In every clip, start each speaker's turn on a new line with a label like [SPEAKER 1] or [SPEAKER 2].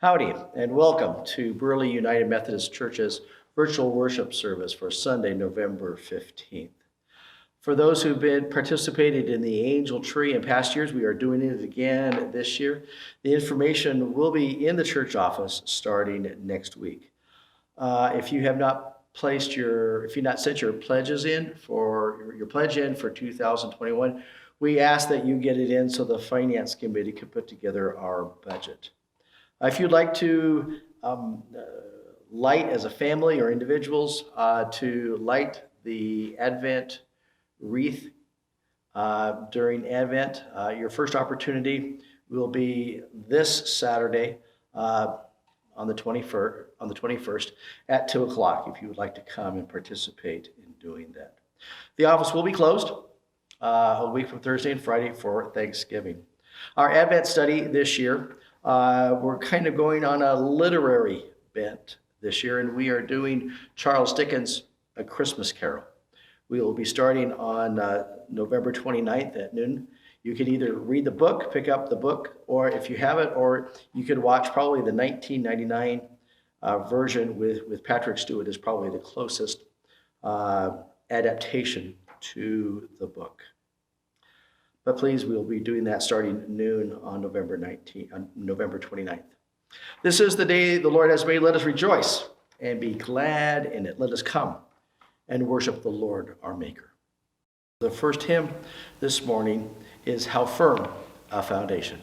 [SPEAKER 1] Howdy, and welcome to Burley United Methodist Church's virtual worship service for Sunday, November 15th. For those who've been participated in the Angel Tree in past years, we are doing it again this year. The information will be in the church office starting next week. If you have not sent your pledges in for your pledge in for 2021, we ask that you get it in so the finance committee can put together our budget. If you'd like to light as a family or individuals to light the Advent wreath during Advent, your first opportunity will be this Saturday on the 21st at 2 o'clock if you would like to come and participate in doing that. The office will be closed a week from Thursday and Friday for Thanksgiving. Our Advent study this year, we're kind of going on a literary bent this year, and we are doing Charles Dickens' A Christmas Carol. We will be starting on November 29th at noon. You can either read the book, pick up the book, or if you have it, or you could watch probably the 1999 version with Patrick Stewart is probably the closest adaptation to the book. But please, we'll be doing that starting noon on November 29th. This is the day the Lord has made. Let us rejoice and be glad in it. Let us come and worship the Lord our Maker. The first hymn this morning is How Firm a Foundation.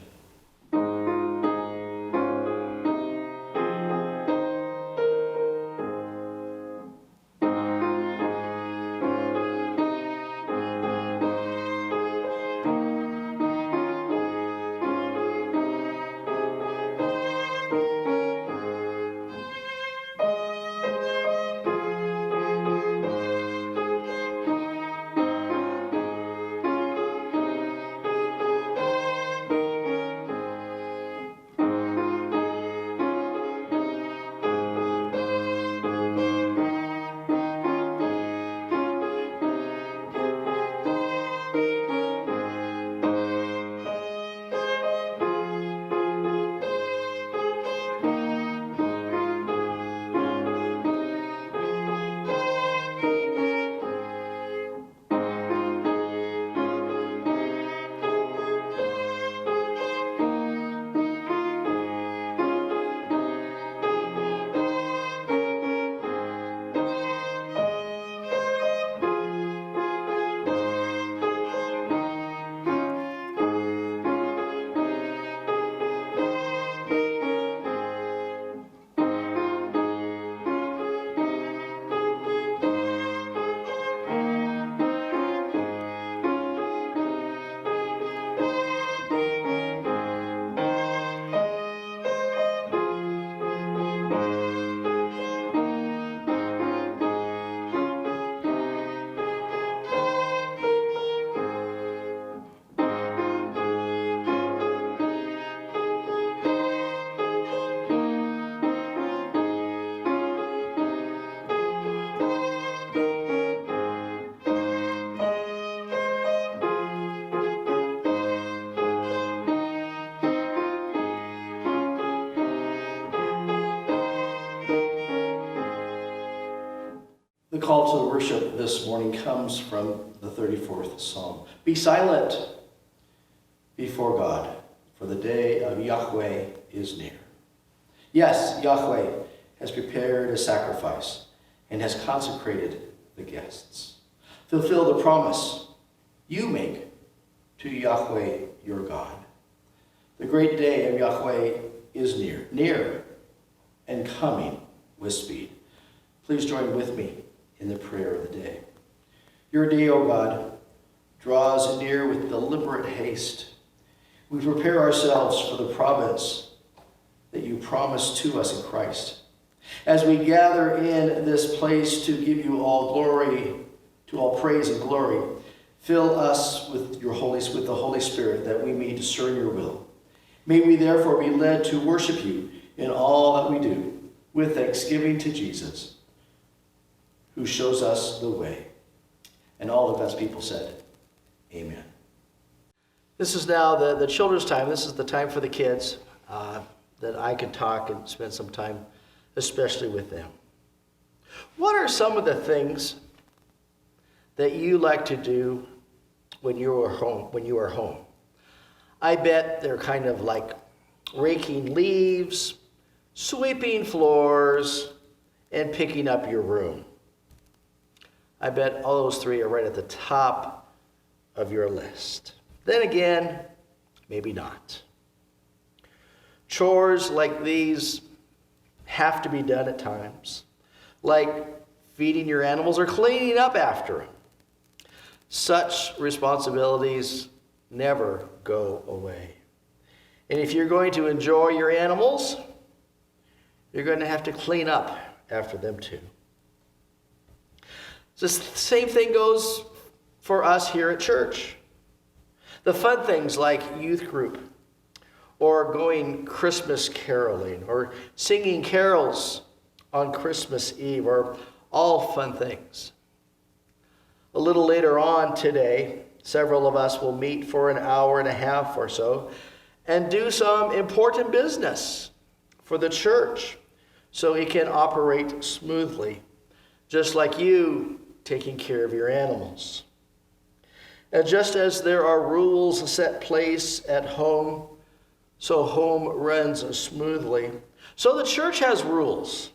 [SPEAKER 1] The call to worship this morning comes from the 34th Psalm. Be silent before God, for the day of Yahweh is near. Yes, Yahweh has prepared a sacrifice and has consecrated the guests. Fulfill the promise you make to Yahweh your God. The great day of Yahweh is near and coming with speed. Please join with me in the prayer of the day. Your day, O God, draws near with deliberate haste. We prepare ourselves for the province that you promised to us in Christ. As we gather in this place to give you all glory, to all praise and glory, fill us with the Holy Spirit that we may discern your will. May we therefore be led to worship you in all that we do with thanksgiving to Jesus, who shows us the way. And all of God's people said, amen. This is now the children's time. This is the time for the kids. that I can talk and spend some time, especially with them. What are some of the things that you like to do when you are home? I bet they're kind of like raking leaves, sweeping floors, and picking up your room. I bet all those three are right at the top of your list. Then again, maybe not. Chores like these have to be done at times, like feeding your animals or cleaning up after them. Such responsibilities never go away. And if you're going to enjoy your animals, you're going to have to clean up after them too. The same thing goes for us here at church. The fun things like youth group, or going Christmas caroling, or singing carols on Christmas Eve, are all fun things. A little later on today, several of us will meet for an hour and a half or so and do some important business for the church so it can operate smoothly, just like you taking care of your animals. And just as there are rules set place at home, so home runs smoothly, so the church has rules.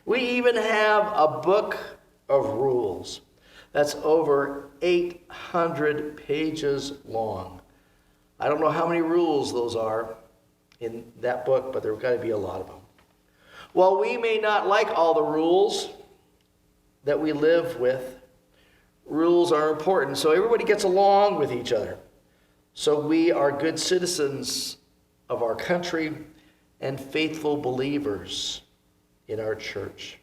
[SPEAKER 1] We even have a book of rules that's over 800 pages long. I don't know how many rules those are in that book, but there have got to be a lot of them. While we may not like all the rules that we live with, rules are important, so everybody gets along with each other. So we are good citizens of our country and faithful believers in our church.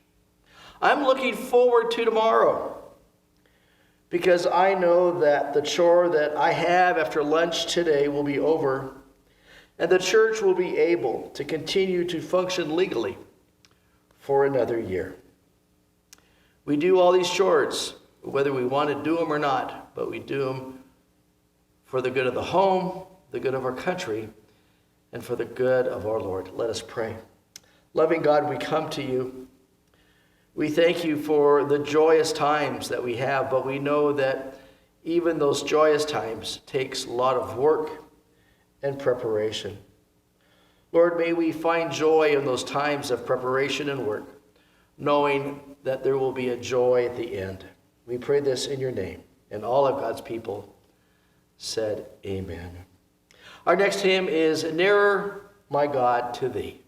[SPEAKER 1] I'm looking forward to tomorrow because I know that the chore that I have after lunch today will be over and the church will be able to continue to function legally for another year. We do all these chores, whether we want to do them or not, but we do them for the good of the home, the good of our country, and for the good of our Lord. Let us pray. Loving God, we come to you. We thank you for the joyous times that we have, but we know that even those joyous times takes a lot of work and preparation. Lord, may we find joy in those times of preparation and work, knowing that there will be a joy at the end. We pray this in your name, and all of God's people said amen. Our next hymn is Nearer, My God, to Thee.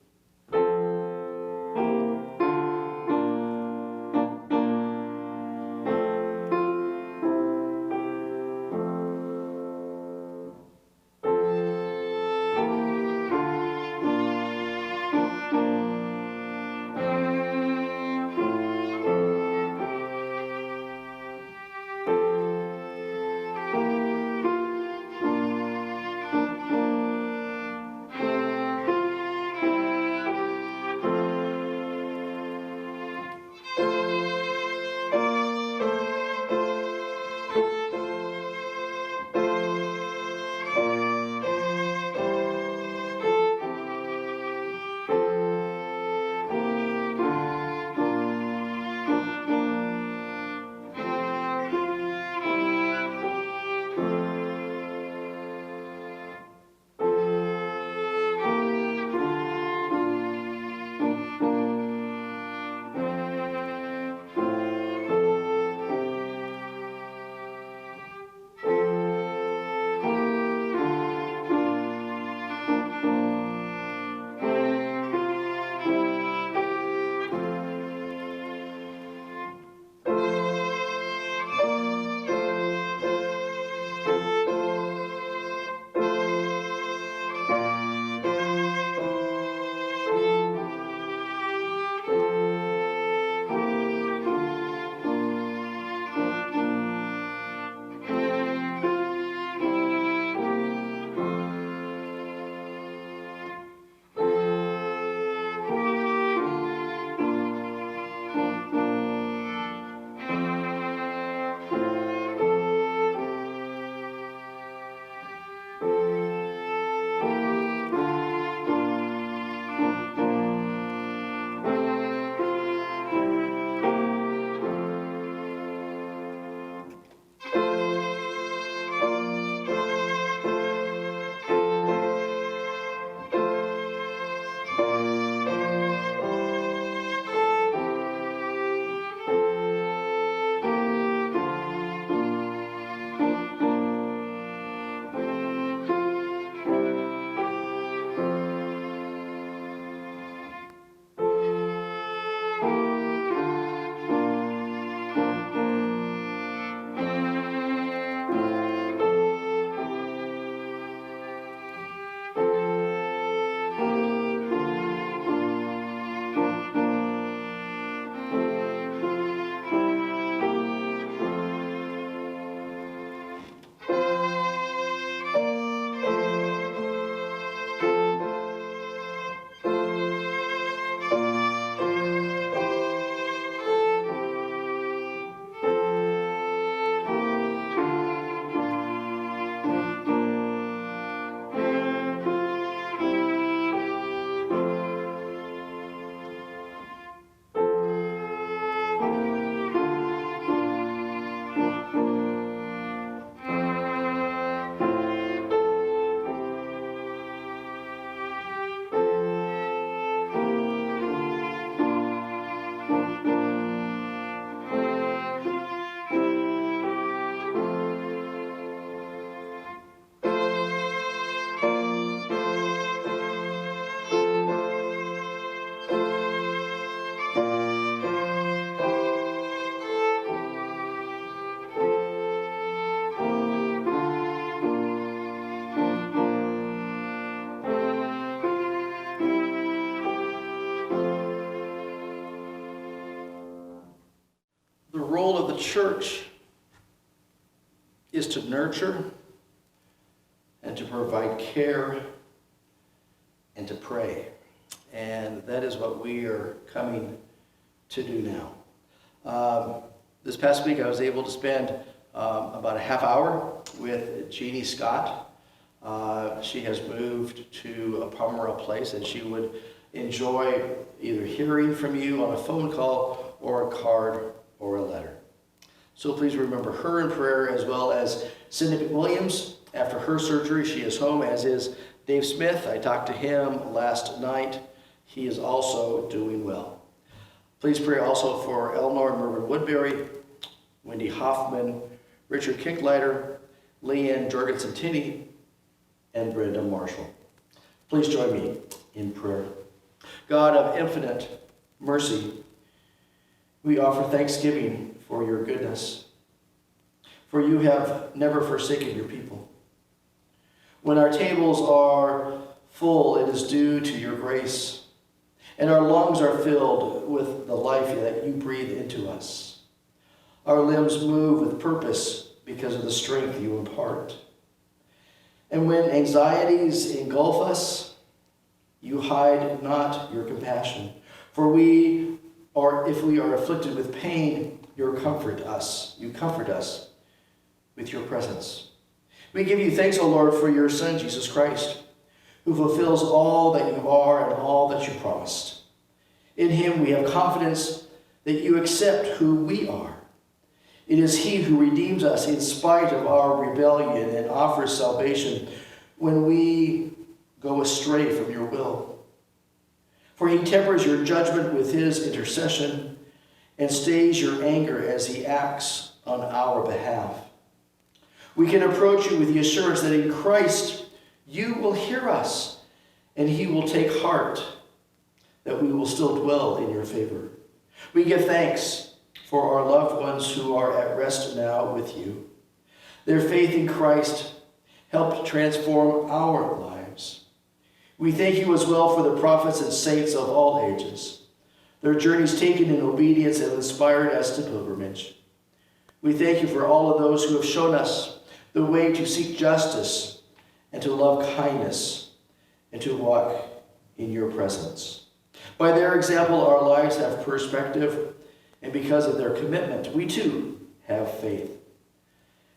[SPEAKER 1] role of the church is to nurture and to provide care and to pray. And that is what we are coming to do now. This past week I was able to spend about a half hour with Jeannie Scott. She has moved to a Pomeroy place, and she would enjoy either hearing from you on a phone call or a card or a letter. So please remember her in prayer, as well as Cindy McWilliams. After her surgery, she is home, as is Dave Smith. I talked to him last night. He is also doing well. Please pray also for Eleanor and Mervyn Woodbury, Wendy Hoffman, Richard Kicklighter, Leanne Jorgensen-Tinney, and Brenda Marshall. Please join me in prayer. God of infinite mercy, we offer thanksgiving for your goodness, for you have never forsaken your people. When our tables are full, it is due to your grace, and our lungs are filled with the life that you breathe into us. Our limbs move with purpose because of the strength you impart. And when anxieties engulf us, you hide not your compassion. For if we are afflicted with pain, you comfort us with your presence. We give you thanks, O Lord, for your Son, Jesus Christ, who fulfills all that you are and all that you promised. In him we have confidence that you accept who we are. It is he who redeems us in spite of our rebellion and offers salvation when we go astray from your will. For he tempers your judgment with his intercession and stays your anger as he acts on our behalf. We can approach you with the assurance that in Christ you will hear us, and he will take heart that we will still dwell in your favor. We give thanks for our loved ones who are at rest now with you. Their faith in Christ helped transform our lives. We thank you as well for the prophets and saints of all ages. Their journeys taken in obedience have inspired us to pilgrimage. We thank you for all of those who have shown us the way to seek justice and to love kindness and to walk in your presence. By their example, our lives have perspective, and because of their commitment, we too have faith.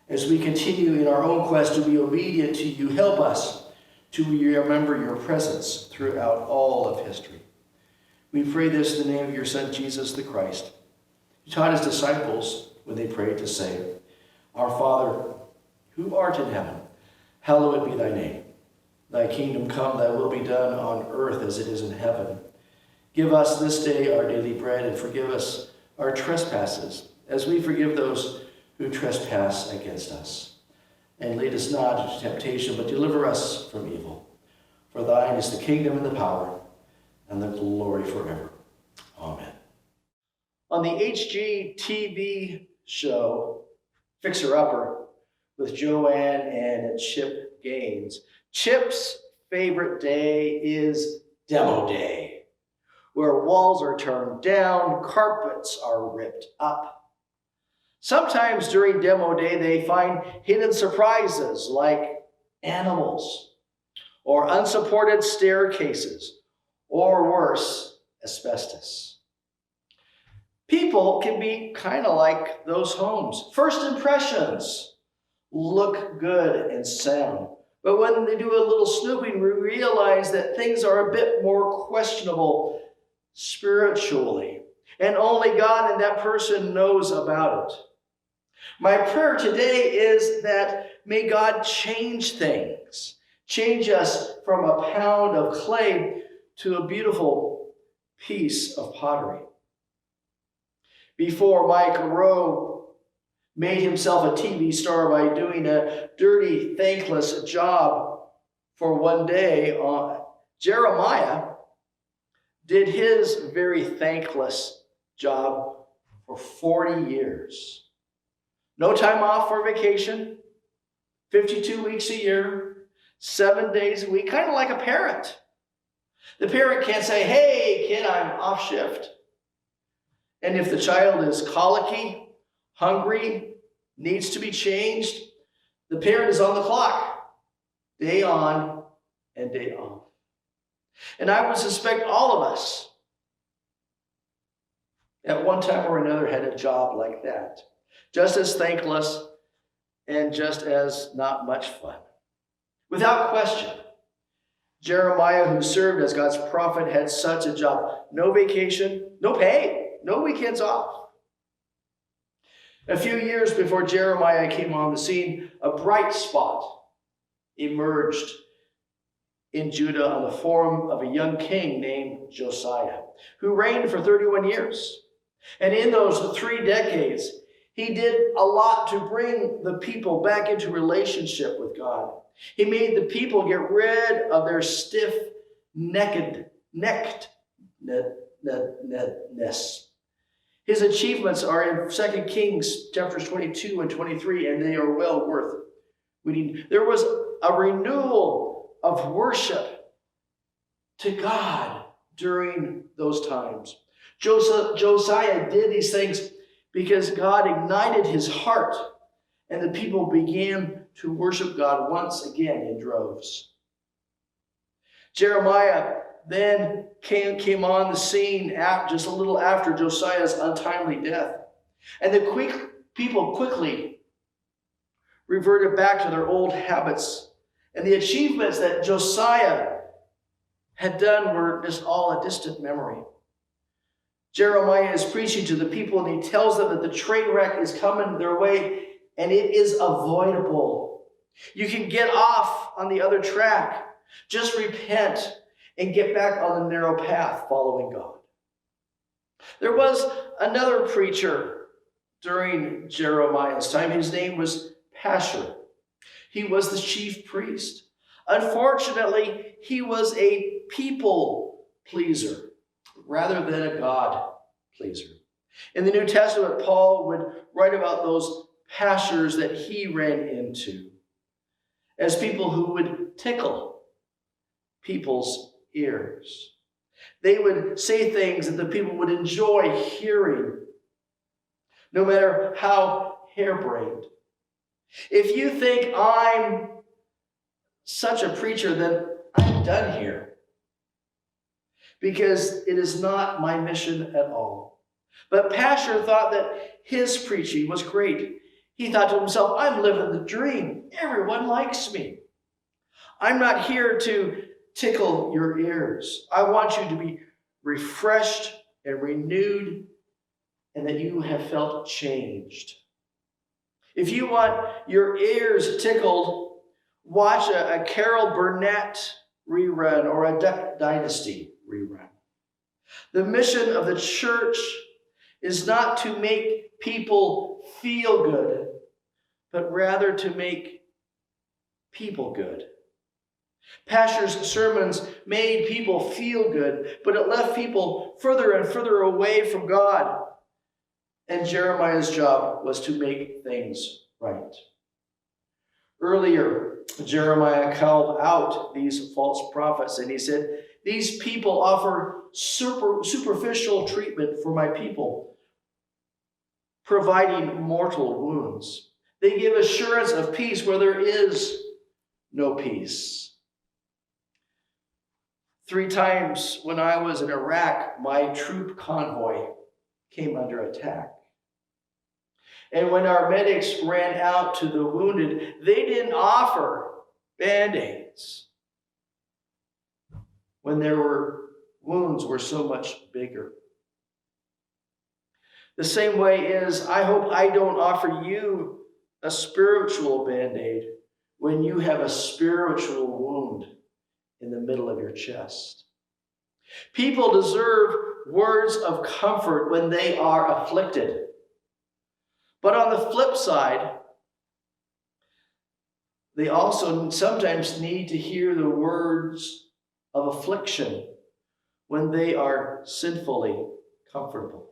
[SPEAKER 1] As we continue in our own quest to be obedient to you, help us to remember your presence throughout all of history. We pray this in the name of your Son, Jesus the Christ. He taught his disciples when they prayed to say, Our Father, who art in heaven, hallowed be thy name. Thy kingdom come, thy will be done on earth as it is in heaven. Give us this day our daily bread, and forgive us our trespasses, as we forgive those who trespass against us. And lead us not into temptation, but deliver us from evil. For thine is the kingdom and the power and the glory forever. Amen. On the HGTV show, Fixer Upper, with Joanne and Chip Gaines, Chip's favorite day is demo day, where walls are turned down, carpets are ripped up. Sometimes during demo day, they find hidden surprises like animals or unsupported staircases, or worse, asbestos. People can be kind of like those homes. First impressions look good and sound, but when they do a little snooping, we realize that things are a bit more questionable spiritually, and only God and that person knows about it. My prayer today is that may God change things, change us from a pound of clay to a beautiful piece of pottery. Before Mike Rowe made himself a TV star by doing a dirty, thankless job for one day, Jeremiah did his very thankless job for 40 years. No time off for vacation, 52 weeks a year, 7 days a week, kind of like a parent. The parent can't say, hey, kid, I'm off shift. And if the child is colicky hungry, needs to be changed, the parent is on the clock, day on and day on. And I would suspect all of us at one time or another had a job like that, just as thankless and just as not much fun. Without question, Jeremiah, who served as God's prophet, had such a job. No vacation, no pay, no weekends off. A few years before Jeremiah came on the scene, a bright spot emerged in Judah on the form of a young king named Josiah, who reigned for 31 years. And in those 3 decades, he did a lot to bring the people back into relationship with God. He made the people get rid of their stiff-neckedness. His achievements are in 2 Kings chapters 22 and 23, and they are well worth reading. There was a renewal of worship to God during those times. Josiah did these things because God ignited his heart, and the people began to worship God once again in droves. Jeremiah then came on the scene just a little after Josiah's untimely death. And the people quickly reverted back to their old habits. And the achievements that Josiah had done were just all a distant memory. Jeremiah is preaching to the people, and he tells them that the train wreck is coming their way, and it is avoidable. You can get off on the other track. Just repent and get back on the narrow path following God. There was another preacher during Jeremiah's time. His name was Pashur. He was the chief priest. Unfortunately, he was a people pleaser rather than a God pleaser. In the New Testament, Paul would write about those pastors that he ran into as people who would tickle people's ears. They would say things that the people would enjoy hearing, no matter how harebrained. If you think I'm such a preacher, then I'm done here, because it is not my mission at all. But Pashur thought that his preaching was great. He thought to himself, I'm living the dream. Everyone likes me. I'm not here to tickle your ears. I want you to be refreshed and renewed, and that you have felt changed. If you want your ears tickled, watch a Carol Burnett rerun or a Duck Dynasty rerun. The mission of the church is not to make people feel good, but rather to make people good. Pashur's sermons made people feel good, but it left people further and further away from God. And Jeremiah's job was to make things right. Earlier, Jeremiah called out these false prophets, and he said, these people offer superficial treatment for my people, providing mortal wounds. They give assurance of peace where there is no peace. 3 times when I was in Iraq, my troop convoy came under attack. And when our medics ran out to the wounded, they didn't offer Band-Aids when wounds were so much bigger. The same way is, I hope I don't offer you a spiritual Band-Aid when you have a spiritual wound in the middle of your chest. People deserve words of comfort when they are afflicted. But on the flip side, they also sometimes need to hear the words of affliction when they are sinfully comfortable.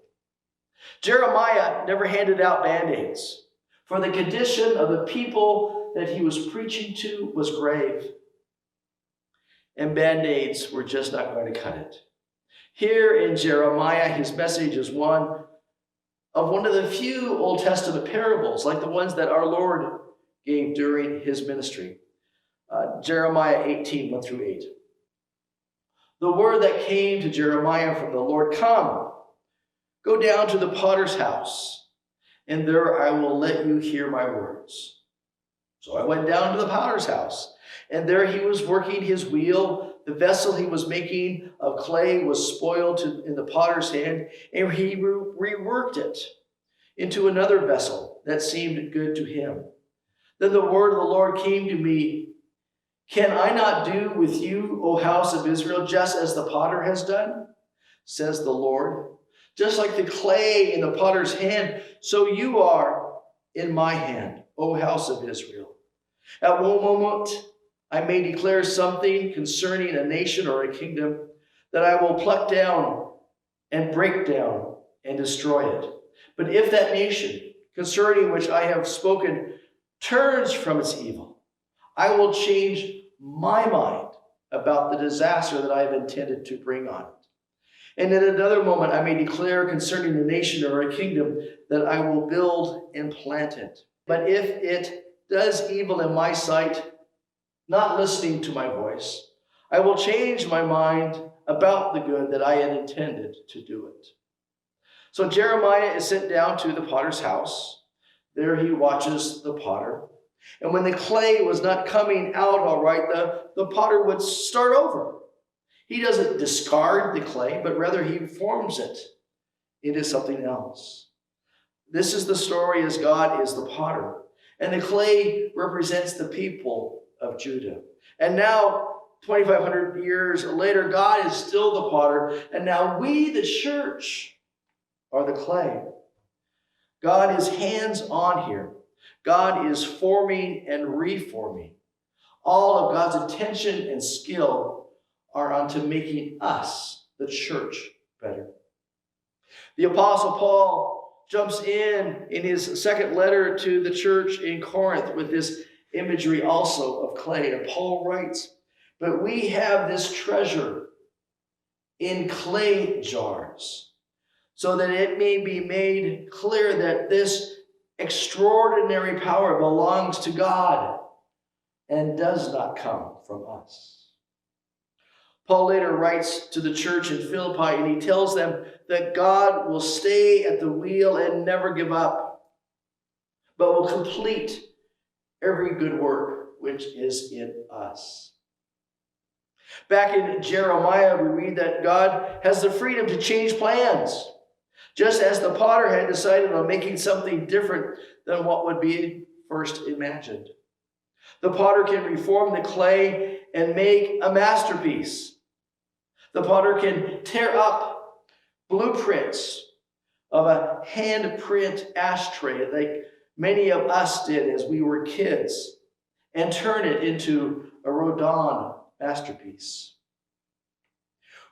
[SPEAKER 1] Jeremiah never handed out Band-Aids, for the condition of the people that he was preaching to was grave, and Band-Aids were just not going to cut it. Here in Jeremiah, his message is one of one of the few Old Testament parables, like the ones that our Lord gave during his ministry. Jeremiah 18, 1 through 8. The word that came to Jeremiah from the Lord, "Come, go down to the potter's house, and there I will let you hear my words." So I went down to the potter's house, and there he was working his wheel. The vessel he was making of clay was spoiled in the potter's hand, and he reworked it into another vessel that seemed good to him. Then the word of the Lord came to me, "Can I not do with you, O house of Israel, just as the potter has done? Says the Lord. Just like the clay in the potter's hand, so you are in my hand, O house of Israel. At one moment I may declare something concerning a nation or a kingdom that I will pluck down and break down and destroy it. But if that nation, concerning which I have spoken, turns from its evil, I will change my mind about the disaster that I have intended to bring on it. And in another moment, I may declare concerning a nation or a kingdom that I will build and plant it. But if it does evil in my sight, not listening to my voice, I will change my mind about the good that I had intended to do it." So Jeremiah is sent down to the potter's house. There he watches the potter. And when the clay was not coming out all right, the potter would start over. He doesn't discard the clay, but rather he forms it into something else. This is the story as God is the potter. And the clay represents the people of Judah. And now, 2,500 years later, God is still the potter. And now we, the church, are the clay. God is hands-on here. God is forming and reforming. All of God's attention and skill are onto making us, the church, better. The Apostle Paul jumps in his second letter to the church in Corinth with this imagery also of clay. And Paul writes, "But we have this treasure in clay jars, so that it may be made clear that this extraordinary power belongs to God and does not come from us." Paul later writes to the church in Philippi, and he tells them that God will stay at the wheel and never give up, but will complete every good work which is in us. Back in Jeremiah, we read that God has the freedom to change plans, just as the potter had decided on making something different than what would be first imagined. The potter can reform the clay and make a masterpiece. The potter can tear up blueprints of a handprint ashtray like many of us did as we were kids and turn it into a Rodin masterpiece.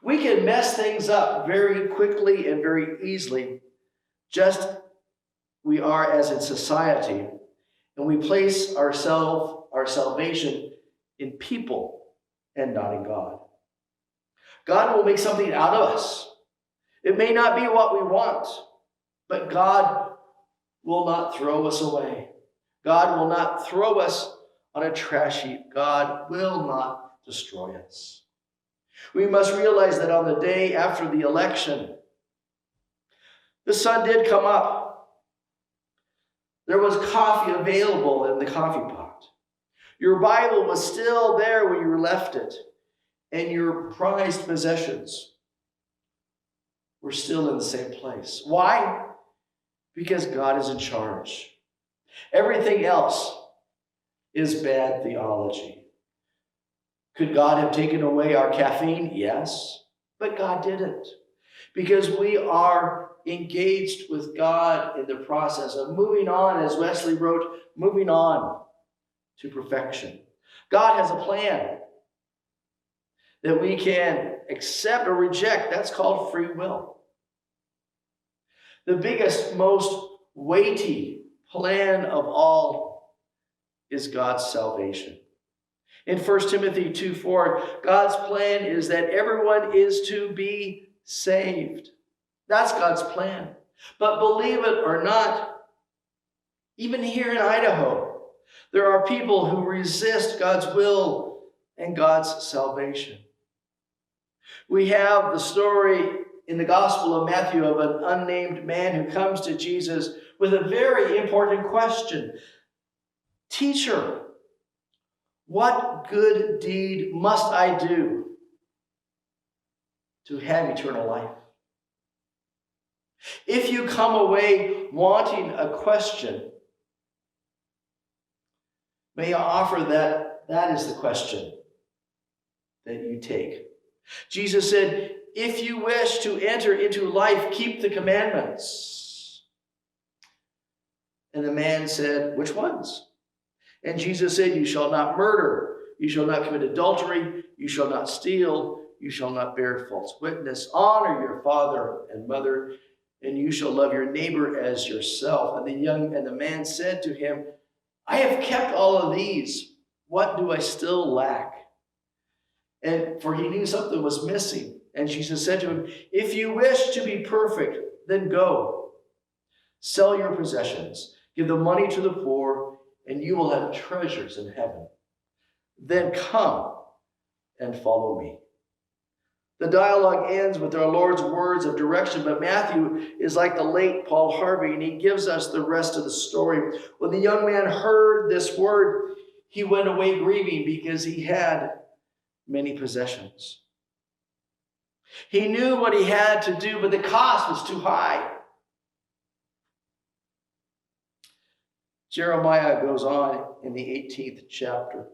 [SPEAKER 1] We can mess things up very quickly and very easily, just we are as in society, and we place our salvation in people and not in God. God will make something out of us. It may not be what we want, but God will not throw us away. God will not throw us on a trash heap. God will not destroy us. We must realize that on the day after the election, the sun did come up. There was coffee available in the coffee pot. Your Bible was still there when you left it, and your prized possessions were still in the same place. Why? Because God is in charge. Everything else is bad theology. Could God have taken away our caffeine? Yes, but God didn't. Because we are engaged with God in the process of moving on, as Wesley wrote, moving on to perfection. God has a plan that we can accept or reject. That's called free will. The biggest, most weighty plan of all is God's salvation. In 1 Timothy 2:4, God's plan is that everyone is to be saved. That's God's plan. But believe it or not, even here in Idaho, there are people who resist God's will and God's salvation. We have the story in the Gospel of Matthew of an unnamed man who comes to Jesus with a very important question. Teacher, what good deed must I do to have eternal life? If you come away wanting a question, may I offer that is the question that you take. Jesus said, if you wish to enter into life, keep the commandments. And the man said, which ones? And Jesus said, you shall not murder, you shall not commit adultery, you shall not steal, you shall not bear false witness, honor your father and mother, and you shall love your neighbor as yourself. And the man said to him, I have kept all of these. What do I still lack? And for he knew something was missing. And Jesus said to him, if you wish to be perfect, then go. Sell your possessions, give the money to the poor, and you will have treasures in heaven. Then come and follow me. The dialogue ends with our Lord's words of direction, but Matthew is like the late Paul Harvey, and he gives us the rest of the story. When the young man heard this word, he went away grieving because he had many possessions. He knew what he had to do, but the cost was too high. Jeremiah goes on in the 18th chapter,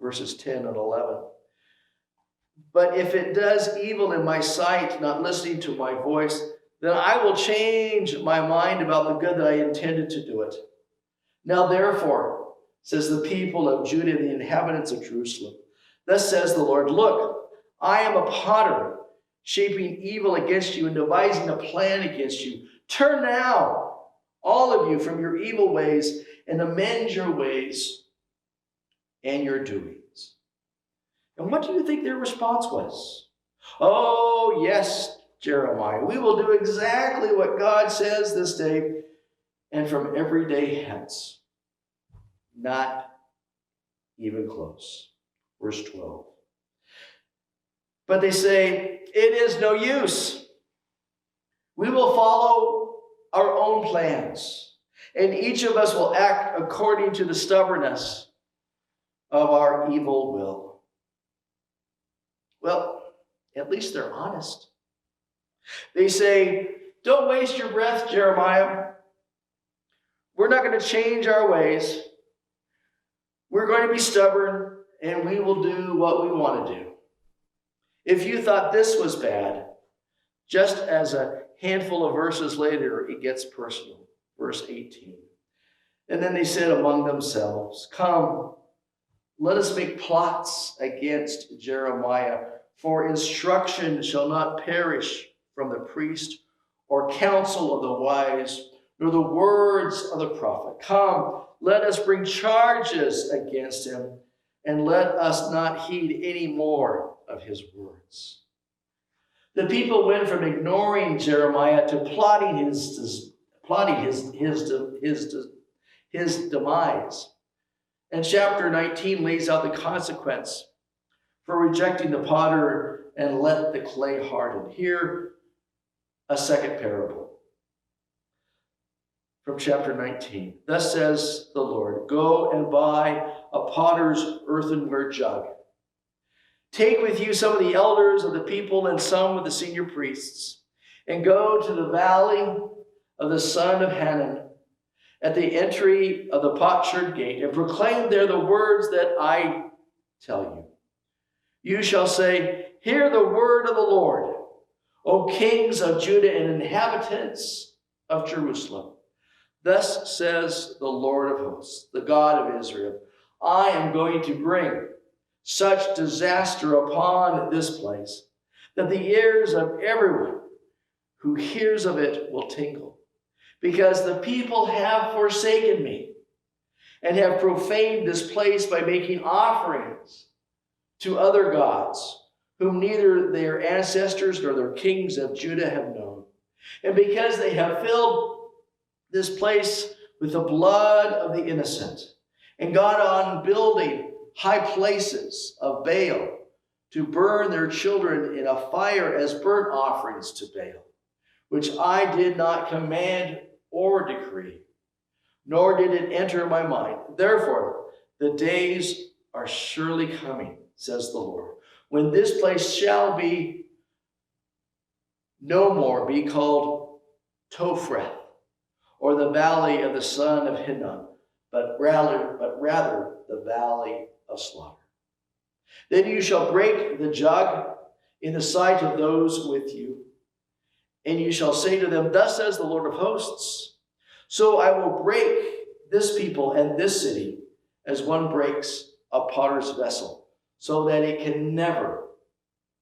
[SPEAKER 1] verses 10 and 11. But if it does evil in my sight, not listening to my voice, then I will change my mind about the good that I intended to do it. Now therefore, says the people of Judah and the inhabitants of Jerusalem, thus says the Lord, look, I am a potter, shaping evil against you and devising a plan against you. Turn now, all of you, from your evil ways and amend your ways and your doings. And what do you think their response was? Oh, yes, Jeremiah, we will do exactly what God says this day and from every day hence. Not even close. Verse 12. But they say, it is no use. We will follow our own plans, and each of us will act according to the stubbornness of our evil will. Well, at least they're honest. They say, don't waste your breath, Jeremiah. We're not going to change our ways. We're going to be stubborn, and we will do what we want to do. If you thought this was bad, just as a handful of verses later, it gets personal. Verse 18. And then they said among themselves, come, let us make plots against Jeremiah, for instruction shall not perish from the priest, or counsel of the wise, nor the words of the prophet. Come, let us bring charges against him, and let us not heed any more of his words. The people went from ignoring Jeremiah to plotting his demise. And chapter 19 lays out the consequence for rejecting the potter and let the clay harden. Here, a second parable from chapter 19. Thus says the Lord, go and buy a potter's earthenware jug. Take with you some of the elders of the people and some of the senior priests, and go to the valley of the son of Hannon at the entry of the potsherd gate, and proclaim there the words that I tell you. You shall say, hear the word of the Lord, O kings of Judah and inhabitants of Jerusalem. Thus says the Lord of hosts, the God of Israel, I am going to bring such disaster upon this place that the ears of everyone who hears of it will tingle, because the people have forsaken me and have profaned this place by making offerings to other gods, whom neither their ancestors nor their kings of Judah have known. And because they have filled this place with the blood of the innocent, and gone on building high places of Baal to burn their children in a fire as burnt offerings to Baal, which I did not command or decree, nor did it enter my mind. Therefore, the days are surely coming, says the Lord, when this place shall be no more be called Tophreth, or the valley of the son of Hinnom, but rather the valley of slaughter. Then you shall break the jug in the sight of those with you, and you shall say to them, thus says the Lord of hosts, so I will break this people and this city as one breaks a potter's vessel, so that it can never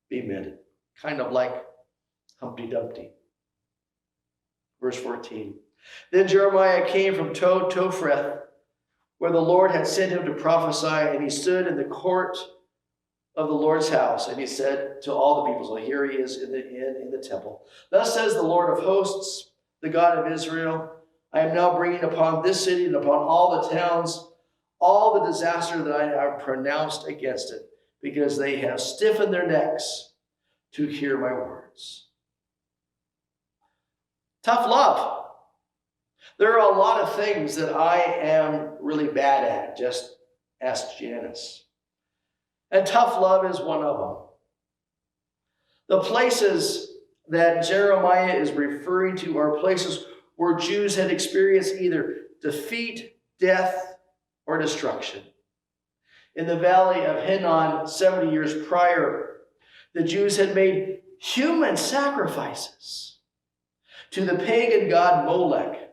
[SPEAKER 1] be mended. Kind of like Humpty Dumpty. Verse 14. Then Jeremiah came from Tophreth, where the Lord had sent him to prophesy, and he stood in the court of the Lord's house, and he said to all the people, so here he is in the temple, thus says the Lord of hosts, the God of Israel, I am now bringing upon this city and upon all the towns all the disaster that I have pronounced against it, because they have stiffened their necks to hear my words. Tough love. There are a lot of things that I am really bad at. Just ask Janice. And tough love is one of them. The places that Jeremiah is referring to are places where Jews had experienced either defeat, death, or destruction. In the valley of Hinnom, 70 years prior, the Jews had made human sacrifices to the pagan god Molech.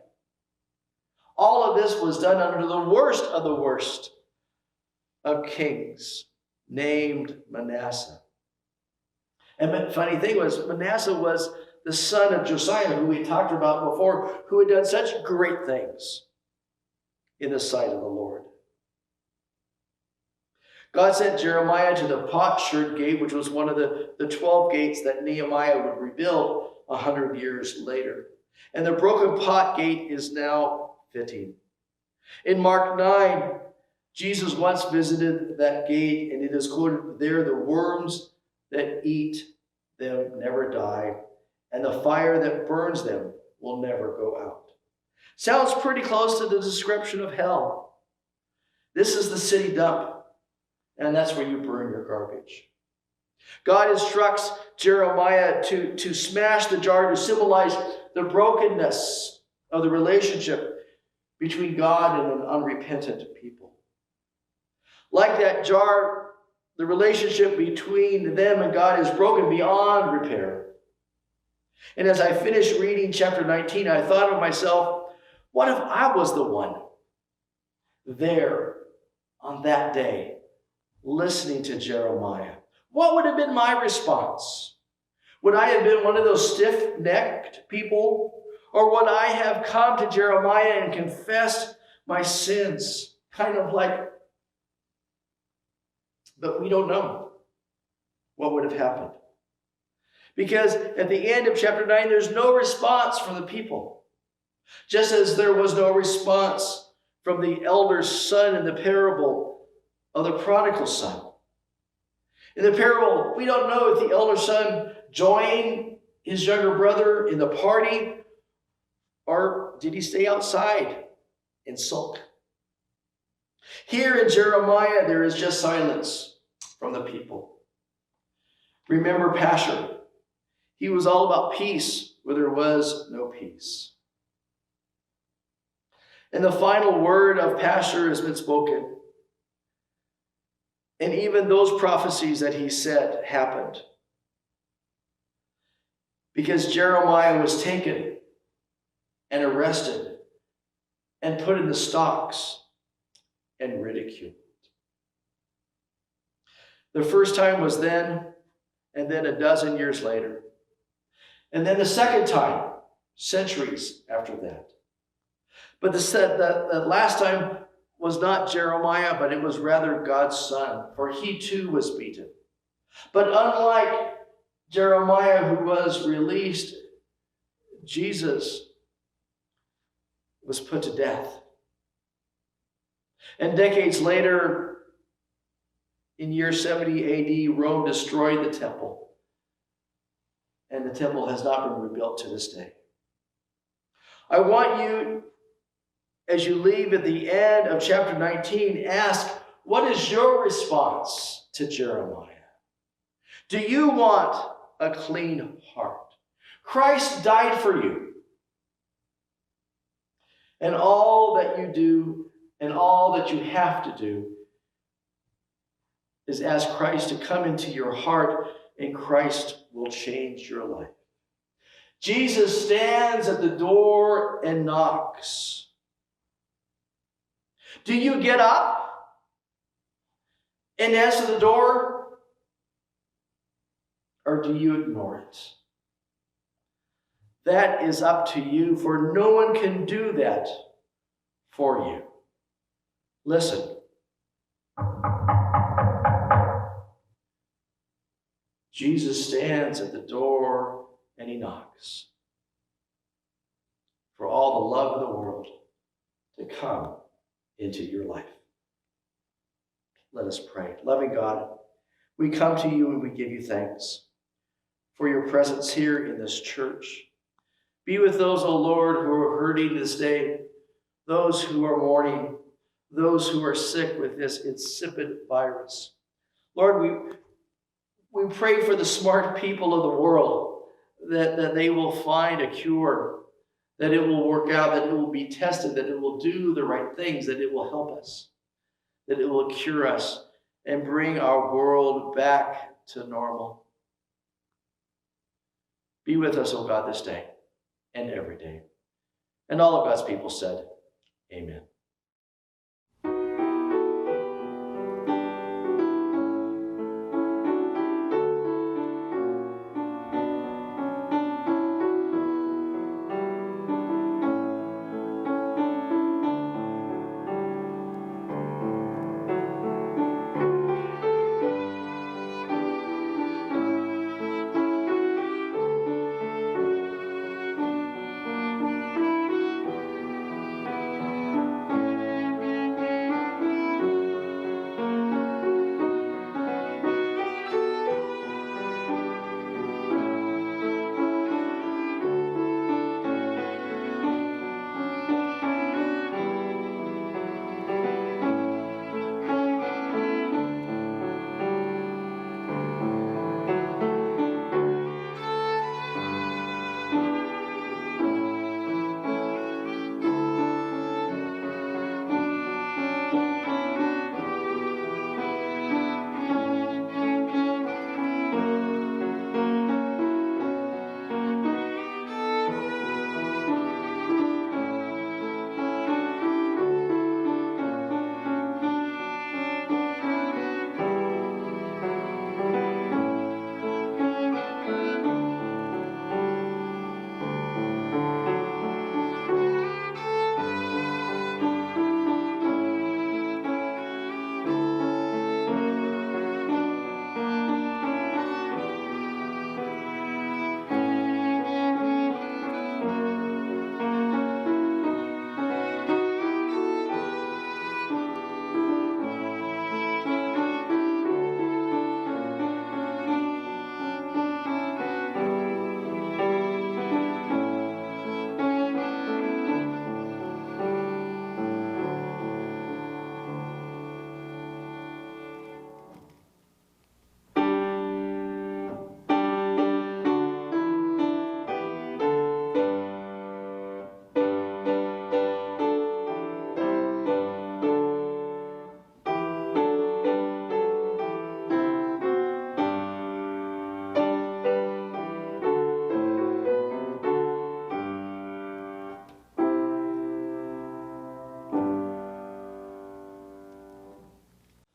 [SPEAKER 1] All of this was done under the worst of kings, named Manasseh. And the funny thing was, Manasseh was the son of Josiah, who we talked about before, who had done such great things in the sight of the Lord. God sent Jeremiah to the potsherd gate, which was one of the 12 gates that Nehemiah would rebuild 100 years later. And the broken pot gate is now fitting. In Mark 9, Jesus once visited that gate, and it is quoted there, the worms that eat them never die, and the fire that burns them will never go out. Sounds pretty close to the description of hell. This is the city dump, and that's where you burn your garbage. God instructs Jeremiah to smash the jar to symbolize the brokenness of the relationship between God and an unrepentant people. Like that jar, the relationship between them and God is broken beyond repair. And as I finished reading chapter 19, I thought of myself, what if I was the one there on that day listening to Jeremiah? What would have been my response? Would I have been one of those stiff-necked people? Or would I have come to Jeremiah and confessed my sins? Kind of like, but we don't know what would have happened. Because at the end of chapter 9, there's no response from the people. Just as there was no response from the elder son in the parable of the prodigal son. In the parable, we don't know if the elder son joined his younger brother in the party, or did he stay outside and sulk? Here in Jeremiah, there is just silence from the people. Remember Pashur. He was all about peace where there was no peace. And the final word of Pashur has been spoken. And even those prophecies that he said happened. Because Jeremiah was taken and arrested and put in the stocks and ridiculed. The first time was then, and then a dozen years later. And then the second time, centuries after that. But the last time was not Jeremiah, but it was rather God's son, for he too was beaten. But unlike Jeremiah, who was released Jesus was put to death. And decades later, in year 70 AD, Rome destroyed the temple. And the temple has not been rebuilt to this day. I want you, as you leave at the end of chapter 19, ask, what is your response to Jeremiah? Do you want a clean heart? Christ died for you. And all that you do and all that you have to do is ask Christ to come into your heart, and Christ will change your life. Jesus stands at the door and knocks. Do you get up and answer the door, or do you ignore it? That is up to you, for no one can do that for you. Listen. Jesus stands at the door and he knocks for all the love of the world to come into your life. Let us pray. Loving God, we come to you and we give you thanks for your presence here in this church. Be with those, O Lord, who are hurting this day, those who are mourning, those who are sick with this insipid virus. Lord, we pray for the smart people of the world, that they will find a cure, that it will work out, that it will be tested, that it will do the right things, that it will help us, that it will cure us and bring our world back to normal. Be with us, O God, this day and every day. And all of God's people said, Amen.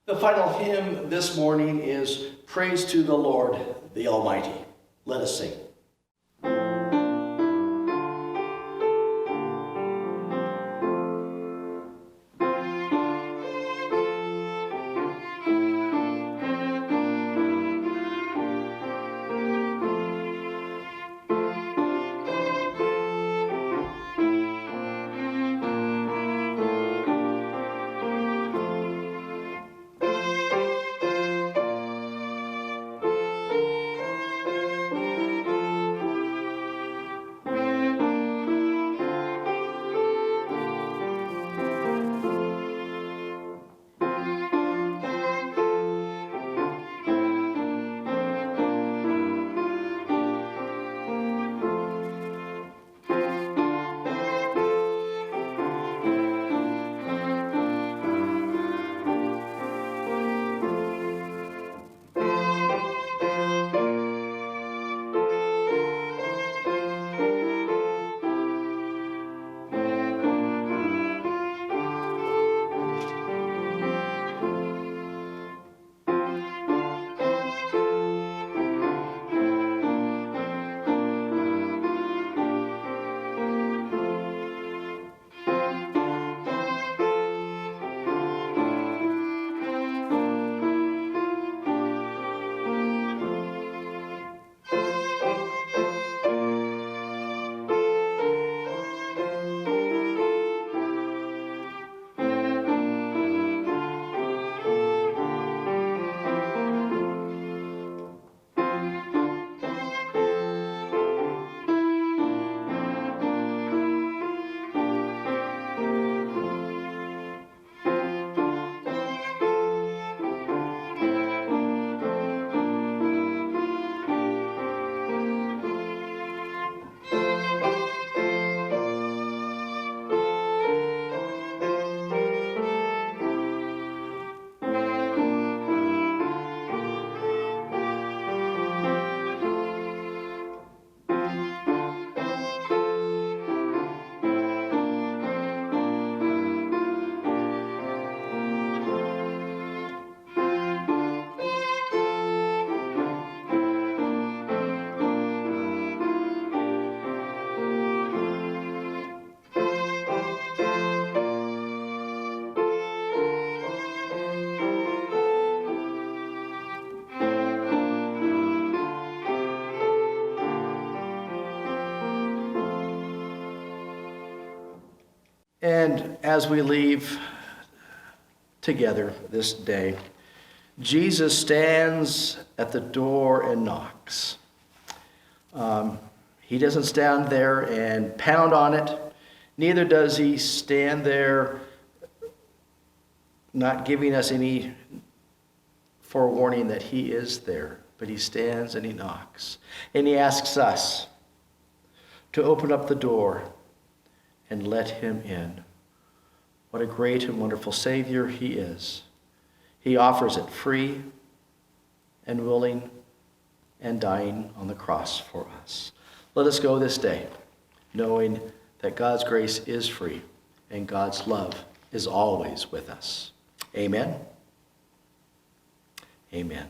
[SPEAKER 1] The final hymn this morning is Praise to the Lord, the Almighty. Let us sing. And as we leave together this day, Jesus stands at the door and knocks. He doesn't stand there and pound on it. Neither does he stand there not giving us any forewarning that he is there. But he stands and he knocks. And he asks us to open up the door and let him in. What a great and wonderful Savior he is. He offers it free and willing and dying on the cross for us. Let us go this day knowing that God's grace is free and God's love is always with us. Amen. Amen.